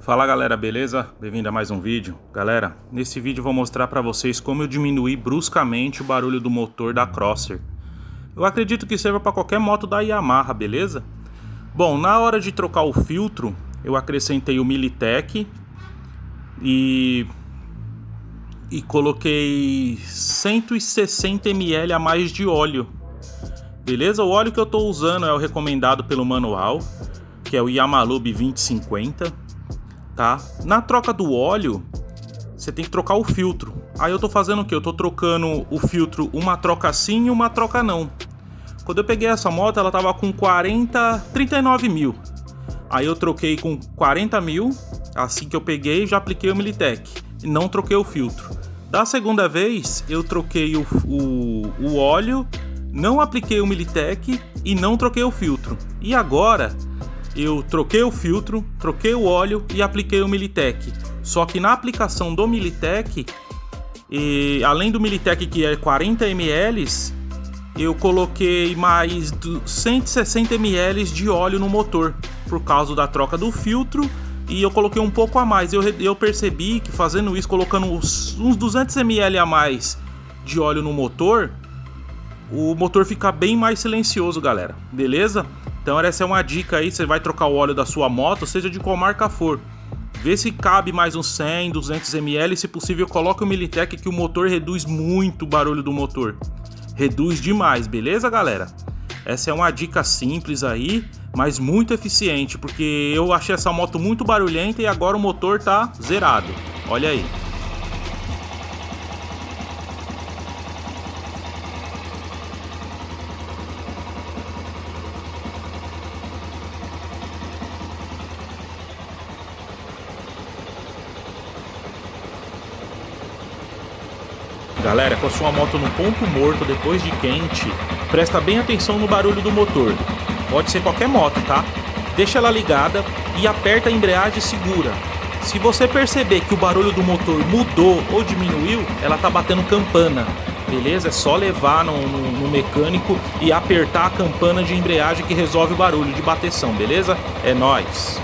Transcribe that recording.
Fala galera, beleza? Bem-vindo a mais um vídeo. Galera, nesse vídeo eu vou mostrar pra vocês como eu diminuí bruscamente o barulho do motor da Crosser. Eu acredito que serva pra qualquer moto da Yamaha, beleza? Bom, na hora de trocar o filtro, eu acrescentei o Militech e coloquei 160 ml a mais de óleo. Beleza? O óleo que eu tô usando é o recomendado pelo manual, que é o Yamalube 2050. Tá? Na troca do óleo, você tem que trocar o filtro. Aí eu tô fazendo o que? Eu tô trocando o filtro, uma troca sim e uma troca não. Quando eu peguei essa moto, ela tava com 39 mil. Aí eu troquei com 40 mil. Assim que eu peguei, já apliquei o Militech e não troquei o filtro. Da segunda vez, eu troquei o óleo, não apliquei o Militech e não troquei o filtro. E agora eu troquei o filtro, troquei o óleo e apliquei o Militech. Só que na aplicação do Militech, além do Militech que é 40 ml, eu coloquei mais 160 ml de óleo no motor, por causa da troca do filtro, e eu coloquei um pouco a mais. Eu percebi que fazendo isso, colocando uns 200 ml a mais de óleo no motor, o motor fica bem mais silencioso, galera, beleza? Então essa é uma dica aí, você vai trocar o óleo da sua moto, seja de qual marca for. Vê se cabe mais uns 100, 200 ml, se possível coloque o Militech, que o motor reduz muito o barulho do motor. Reduz demais, beleza galera? Essa é uma dica simples aí, mas muito eficiente, porque eu achei essa moto muito barulhenta e agora o motor tá zerado. Olha aí. Galera, com a sua moto no ponto morto depois de quente, presta bem atenção no barulho do motor. Pode ser qualquer moto, tá? Deixa ela ligada e aperta a embreagem e segura. Se você perceber que o barulho do motor mudou ou diminuiu, ela tá batendo campana. Beleza? É só levar no mecânico e apertar a campana de embreagem que resolve o barulho de bateção, beleza? É nóis!